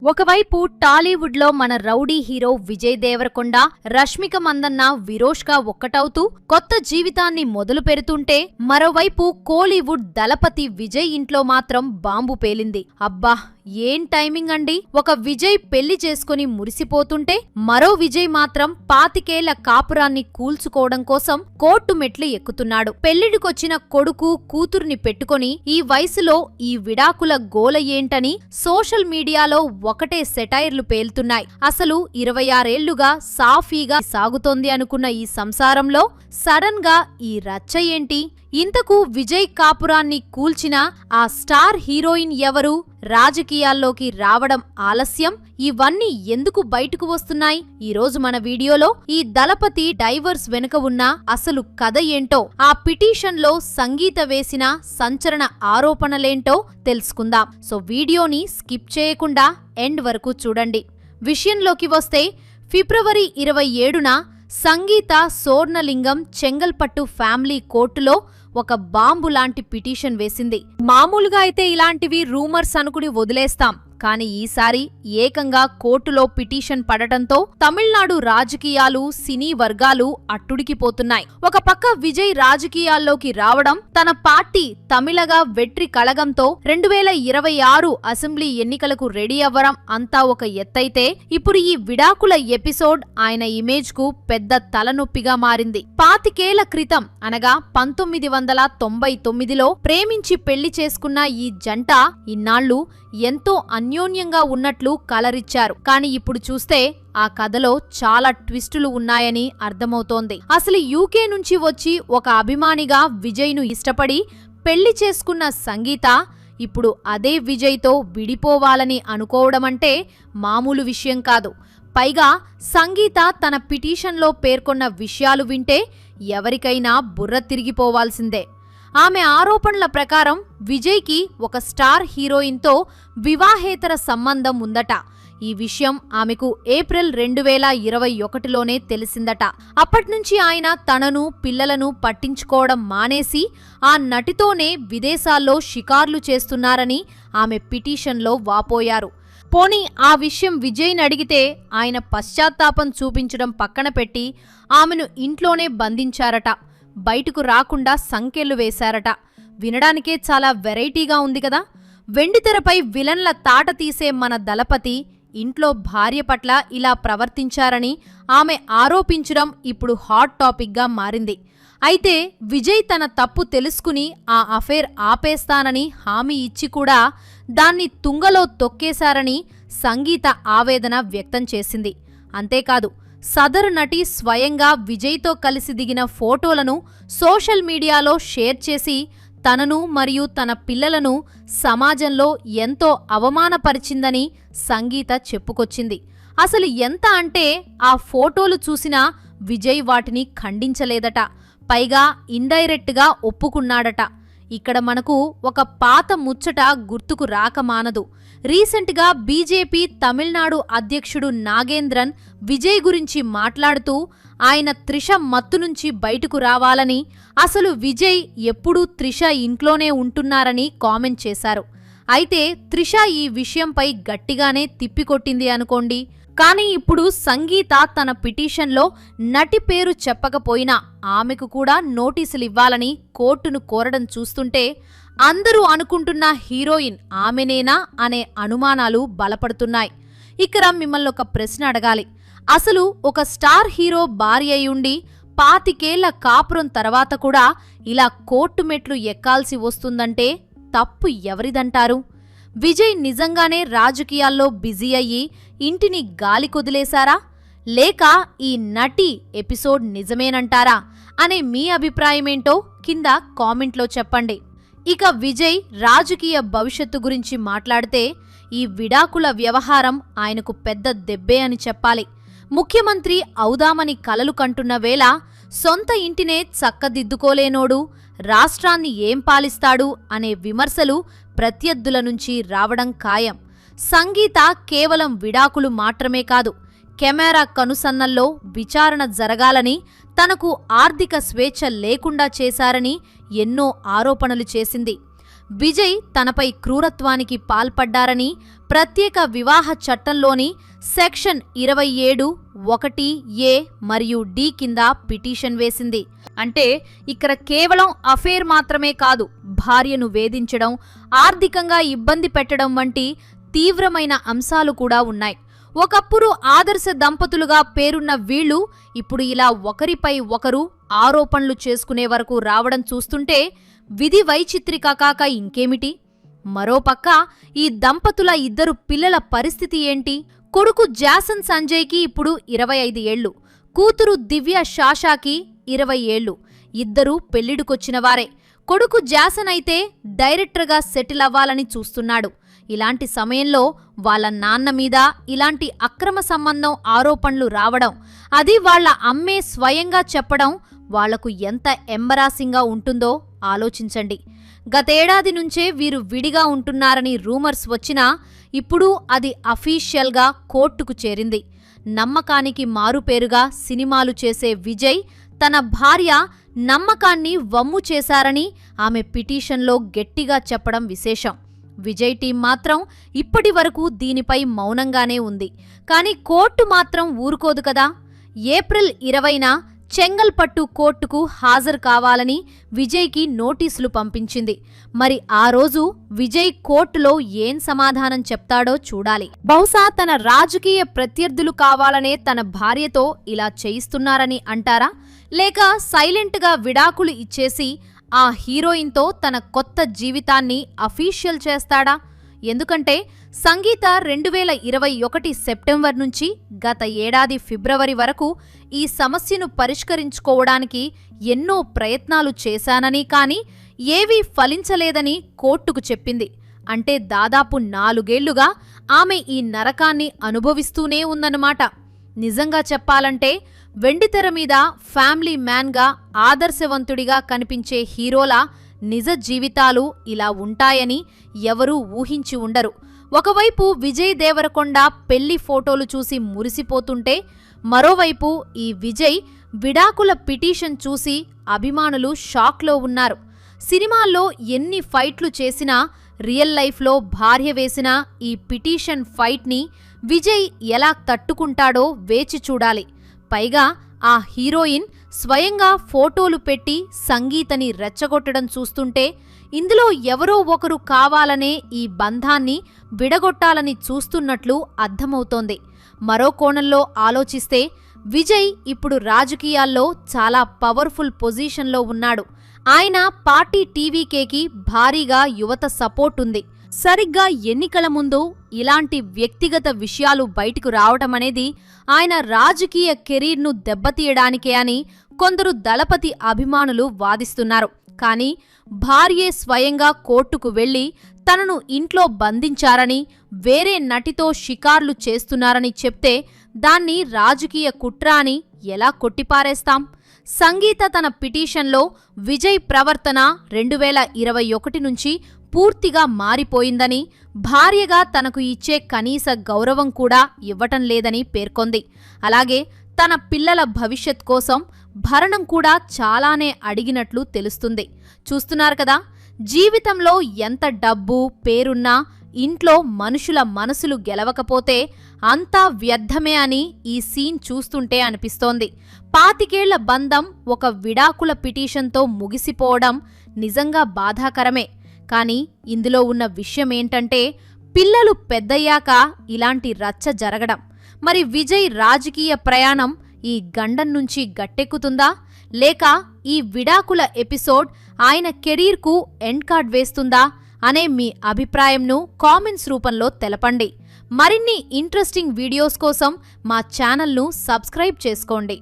ఒకవైపు టాలీవుడ్ లో మన రౌడీ హీరో విజయ్ దేవరకొండ, రష్మిక మందన్న విరోష్గా ఒక్కటవుతూ కొత్త జీవితాన్ని మొదలు పెడుతుంటే, మరోవైపు కోలీవుడ్ దళపతి విజయ్ ఇంట్లో మాత్రం బాంబు పేలింది. అబ్బా ఏం టైమింగ్ అండి! ఒక విజయ్ పెళ్లి చేసుకుని మురిసిపోతుంటే, మరో విజయ్ మాత్రం 25 కాపురాన్ని కూల్చుకోవడం కోసం కోర్టు మెట్లు ఎక్కుతున్నాడు. పెళ్లిడికొచ్చిన కొడుకు కూతుర్ని పెట్టుకొని ఈ వయసులో ఈ విడాకుల గోల ఏంటని సోషల్ మీడియాలో ఒకటే సెటైర్లు పేలుతున్నాయి. అసలు 26 ఏళ్లుగా సాఫీగా సాగుతోంది అనుకున్న ఈ సంసారంలో సడన్ గా ఈ రచ్చ ఏంటి? ఇంతకు విజయ్ కాపురాన్ని కూల్చిన ఆ స్టార్ హీరోయిన్ ఎవరు? రాజకీయాల్లోకి రావడం ఆలస్యం? ఇవన్నీ ఎందుకు బయటకు వస్తున్నాయి? ఈరోజు మన వీడియోలో ఈ దళపతి డైవర్స్ వెనుక ఉన్న అసలు కథ ఏంటో, ఆ పిటిషన్ లో సంగీత వేసిన సంచలన ఆరోపణలేంటో తెలుసుకుందాం. సో వీడియోని స్కిప్ చేయకుండా ఎండ్ వరకు చూడండి. విషయంలోకి వస్తే, ఫిబ్రవరి 27న సంగీత సోర్ణలింగం చెంగల్పట్టు ఫ్యామిలీ కోర్టులో ఒక బాంబు లాంటి పిటిషన్ వేసింది. మామూలుగా అయితే ఇలాంటివి రూమర్స్ అనుకుని వదిలేస్తాం, కానీ ఈసారి ఏకంగా కోర్టులో పిటిషన్ పడటంతో తమిళనాడు రాజకీయాలు, సినీ వర్గాలు అట్టుడికిపోతున్నాయి. ఒక పక్క విజయ్ రాజకీయాల్లోకి రావడం, తన పార్టీ తమిళగా వెట్రి కళగంతో 2026 అసెంబ్లీ ఎన్నికలకు రెడీ అవ్వడం అంతా ఒక ఎత్తైతే, ఇప్పుడు ఈ విడాకుల ఎపిసోడ్ ఆయన ఇమేజ్ కు పెద్ద తలనొప్పిగా మారింది. 25 క్రితం అనగా 1999లో ప్రేమించి పెళ్లి చేసుకున్న ఈ జంట ఇన్నాళ్లు ఎంతో అన్యోన్యంగా ఉన్నట్లు కలరిచ్చారు. కానీ ఇప్పుడు చూస్తే ఆ కథలో చాలా ట్విస్టులు ఉన్నాయని అర్థమవుతోంది. అసలు యూకే నుంచి వచ్చి ఒక అభిమానిగా విజయ్ను ఇష్టపడి పెళ్లి చేసుకున్న సంగీత ఇప్పుడు అదే విజయ్తో విడిపోవాలని అనుకోవడమంటే మామూలు విషయం కాదు. పైగా సంగీత తన పిటిషన్లో పేర్కొన్న విషయాలు వింటే ఎవరికైనా బుర్ర తిరిగిపోవాల్సిందే. ఆమె ఆరోపణల ప్రకారం విజయ్కి ఒక స్టార్ హీరోయిన్తో వివాహేతర సంబంధం ఉందట. ఈ విషయం ఆమెకు ఏప్రిల్ 2021లోనే తెలిసిందట. అప్పట్నుంచి ఆయన తనను, పిల్లలను పట్టించుకోవడం మానేసి ఆ నటితోనే విదేశాల్లో షికార్లు చేస్తున్నారని ఆమె పిటిషన్లో వాపోయారు. పోనీ ఆ విషయం విజయ్ని అడిగితే ఆయన పశ్చాత్తాపం చూపించడం పక్కన పెట్టి ఆమెను ఇంట్లోనే బంధించారట. బయటకు రాకుండా సంకెళ్లు వేశారట. వినడానికే చాలా వెరైటీగా ఉంది కదా. వెండితెరపై విలన్ల తాట తీసే మన దళపతి ఇంట్లో భార్య పట్ల ఇలా ప్రవర్తించారని ఆమె ఆరోపించడం ఇప్పుడు హాట్ టాపిక్ గా మారింది. అయితే విజయ్ తన తప్పు తెలుసుకుని ఆ అఫేర్ ఆపేస్తానని హామీ ఇచ్చి కూడా దాన్ని తుంగలో తొక్కేశారని సంగీత ఆవేదన వ్యక్తం చేసింది. అంతేకాదు, సదరు నటి స్వయంగా విజయ్తో కలిసి దిగిన ఫోటోలను సోషల్ మీడియాలో షేర్ చేసి తనను మరియు తన పిల్లలను సమాజంలో ఎంతో అవమానపరిచిందని సంగీత చెప్పుకొచ్చింది. అసలు ఎంత అంటే ఆ ఫోటోలు చూసినా విజయ్ వాటిని ఖండించలేదట. పైగా ఇండైరెక్ట్ గా ఒప్పుకున్నాడట. ఇక్కడ మనకు ఒక పాత ముచ్చట గుర్తుకు రాకమానదు. రీసెంట్ గా బీజేపీ తమిళనాడు అధ్యక్షుడు నాగేంద్రన్ విజయ్ గురించి మాట్లాడుతూ ఆయన త్రిష మత్తు నుంచి బయటకు రావాలని, అసలు విజయ్ ఎప్పుడూ త్రిష ఇంట్లోనే ఉంటున్నారని కామెంట్ చేశారు. అయితే త్రిష ఈ విషయంపై గట్టిగానే తిప్పికొట్టింది అనుకోండి. కానీ ఇప్పుడు సంగీత తన పిటిషన్లో నటి పేరు చెప్పకపోయినా ఆమెకు కూడా నోటీసులివ్వాలని కోర్టును కోరడం చూస్తుంటే అందరూ అనుకుంటున్న హీరోయిన్ ఆమెనేనా అనే అనుమానాలు బలపడుతున్నాయి. ఇక్కడ మిమ్మల్ని ఒక ప్రశ్న అడగాలి. అసలు ఒక స్టార్ హీరో భార్య అయ్యుండి 25 కాపురం తర్వాత కూడా ఇలా కోర్టు మెట్లు ఎక్కాల్సి వస్తుందంటే తప్పు ఎవరిదంటారు? విజయ్ నిజంగానే రాజకీయాల్లో బిజీ అయ్యి ఇంటిని గాలి కొదిలేశారా? లేక ఈ నటి ఎపిసోడ్ నిజమేనంటారా అనే మీ అభిప్రాయమేంటో కింద కామెంట్లో చెప్పండి. ఇక విజయ్ రాజకీయ భవిష్యత్తు గురించి మాట్లాడితే, ఈ విడాకుల వ్యవహారం ఆయనకు పెద్ద దెబ్బే అని చెప్పాలి. ముఖ్యమంత్రి అవుదామని కలలు కంటున్న వేళ సొంత ఇంటినే చక్కదిద్దుకోలేనోడు రాష్ట్రాన్ని ఏం పాలిస్తాడు అనే విమర్శలు ప్రత్యర్థుల నుంచి రావడం ఖాయం. సంగీత కేవలం విడాకులు మాత్రమే కాదు, కెమెరా కనుసన్నల్లో విచారణ జరగాలని, తనకు ఆర్థిక స్వేచ్ఛ లేకుండా చేశారని ఎన్నో ఆరోపణలు చేసింది. విజయ్ తనపై క్రూరత్వానికి పాల్పడ్డారని, ప్రత్యేక వివాహ చట్టంలోని సెక్షన్ 27(1)(a) మరియు D కింద పిటిషన్ వేసింది. అంటే ఇక్కడ కేవలం అఫేర్ మాత్రమే కాదు, భార్యను వేధించడం, ఆర్థికంగా ఇబ్బంది పెట్టడం వంటి తీవ్రమైన అంశాలు కూడా ఉన్నాయి. ఒకప్పుడు ఆదర్శ దంపతులుగా పేరున్న వీళ్లు ఇప్పుడు ఇలా ఒకరిపై ఒకరు ఆరోపణలు చేసుకునే వరకు రావడం చూస్తుంటే విధి వైచిత్రిక కాక ఇంకేమిటి? మరోపక్క ఈ దంపతుల ఇద్దరు పిల్లల పరిస్థితి ఏంటి? కొడుకు జాసన్ సంజయ్కి ఇప్పుడు 25 ఏళ్లు, కూతురు దివ్య షాషాకి 20 ఏళ్లు. ఇద్దరూ పెళ్లిడికొచ్చిన వారే. కొడుకు జాసన్ అయితే డైరెక్టర్గా సెటిల్ అవ్వాలని చూస్తున్నాడు. ఇలాంటి సమయంలో వాళ్ళ నాన్న మీద ఇలాంటి అక్రమ సంబంధం ఆరోపణలు రావడం, అది వాళ్ల అమ్మే స్వయంగా చెప్పడం వాళ్లకు ఎంత ఎంబరాసింగ్గా ఉంటుందో ఆలోచించండి. గతేడాది నుంచే వీరు విడిగా ఉంటున్నారని రూమర్స్ వచ్చినా ఇప్పుడు అది అఫీషియల్గా కోర్టుకు చేరింది. నమ్మకానికి మారుపేరుగా సినిమాలు చేసే విజయ్ తన భార్య నమ్మకాన్ని వమ్ము చేశారని ఆమె పిటిషన్లో గట్టిగా చెప్పడం విశేషం. విజయ్ టీం మాత్రం ఇప్పటి వరకు దీనిపై మౌనంగానే ఉంది. కానీ కోర్టు మాత్రం ఊరుకోదు కదా. ఏప్రిల్ 20న చెంగల్పట్టు కోర్టుకు హాజరు కావాలని విజయ్కి నోటీసులు పంపించింది. మరి ఆ రోజు విజయ్ కోర్టులో ఏం సమాధానం చెప్తాడో చూడాలి. బహుశా తన రాజకీయ ప్రత్యర్థులు కావాలనే తన భార్యతో ఇలా చేయిస్తున్నారని అంటారా? లేక సైలెంట్గా విడాకులు ఇచ్చేసి ఆ హీరోయిన్తో తన కొత్త జీవితాన్ని అఫీషియల్ చేస్తాడా? ఎందుకంటే సంగీత 2021 సెప్టెంబర్ నుంచి గత ఏడాది ఫిబ్రవరి వరకు ఈ సమస్యను పరిష్కరించుకోవడానికి ఎన్నో ప్రయత్నాలు చేశానని, కానీ ఏవీ ఫలించలేదని కోర్టుకు చెప్పింది. అంటే దాదాపు 4 ఏళ్లుగా ఆమె ఈ నరకాన్ని అనుభవిస్తూనే ఉందన్నమాట. నిజంగా చెప్పాలంటే వెండితెర మీద ఫ్యామిలీ మ్యాన్గా ఆదర్శవంతుడిగా కనిపించే హీరోల నిజ జీవితాలు ఇలా ఉంటాయని ఎవరూ ఊహించి ఉండరు. ఒకవైపు విజయ్ దేవరకొండ పెళ్లి ఫోటోలు చూసి మురిసిపోతుంటే, మరోవైపు ఈ విజయ్ విడాకుల పిటిషన్ చూసి అభిమానులు షాక్లో ఉన్నారు. సినిమాల్లో ఎన్ని ఫైట్లు చేసినా, రియల్ లైఫ్లో భార్య వేసిన ఈ పిటిషన్ ఫైట్ని విజయ్ ఎలా తట్టుకుంటాడో వేచి చూడాలి. పైగా ఆ హీరోయిన్ స్వయంగా ఫోటోలు పెట్టి సంగీతని రెచ్చగొట్టడం చూస్తుంటే ఇందులో ఎవరో ఒకరు కావాలనే ఈ బంధాన్ని విడగొట్టాలని చూస్తున్నట్లు అర్థమవుతోంది. మరో కోణంలో ఆలోచిస్తే విజయ్ ఇప్పుడు రాజకీయాల్లో చాలా పవర్ఫుల్ పొజిషన్లో ఉన్నాడు. ఆయన పార్టీ టీవీకేకి భారీగా యువత సపోర్ట్ ఉంది. సరిగ్గా ఎన్నికల ముందు ఇలాంటి వ్యక్తిగత విషయాలు బయటకు రావటమనేది ఆయన రాజకీయ కెరీర్ను దెబ్బతీయడానికే అని కొందరు దళపతి అభిమానులు వాదిస్తున్నారు. కానీ భార్యే స్వయంగా కోర్టుకు వెళ్లి తనను ఇంట్లో బంధించారని, వేరే నటితో షికార్లు చేస్తున్నారని చెప్తే దాన్ని రాజకీయ కుట్ర అని ఎలా కొట్టిపారేస్తాం? సంగీత తన పిటిషన్లో విజయ్ ప్రవర్తన 2021 నుంచి పూర్తిగా మారిపోయిందని, భార్యగా తనకు ఇచ్చే కనీస గౌరవం కూడా ఇవ్వటం లేదని పేర్కొంది. అలాగే తన పిల్లల భవిష్యత్ కోసం భరణం కూడా చాలానే అడిగినట్లు తెలుస్తుంది. చూస్తున్నారు కదా, జీవితంలో ఎంత డబ్బు పేరున్నా ఇంట్లో మనుషుల మనసులు గెలవకపోతే అంతా వ్యర్థమే అని ఈ సీన్ చూస్తుంటే అనిపిస్తోంది. 25 ఏళ్ల బంధం ఒక విడాకుల పిటిషన్తో ముగిసిపోవడం నిజంగా బాధాకరమే. కానీ ఇందులో ఉన్న విషయమేంటంటే పిల్లలు పెద్దయ్యాక ఇలాంటి రచ్చ జరగడం. మరి విజయ్ రాజకీయ ప్రయాణం ఈ గండం నుంచి గట్టెక్కుతుందా, లేక ఈ విడాకుల ఎపిసోడ్ ఆయన కెరీర్కు ఎండ్ కార్డ్ వేస్తుందా అనే మీ అభిప్రాయంను కామెంట్స్ రూపంలో తెలపండి. మరిన్ని ఇంట్రెస్టింగ్ వీడియోస్ కోసం మా ఛానల్ను సబ్స్క్రైబ్ చేసుకోండి.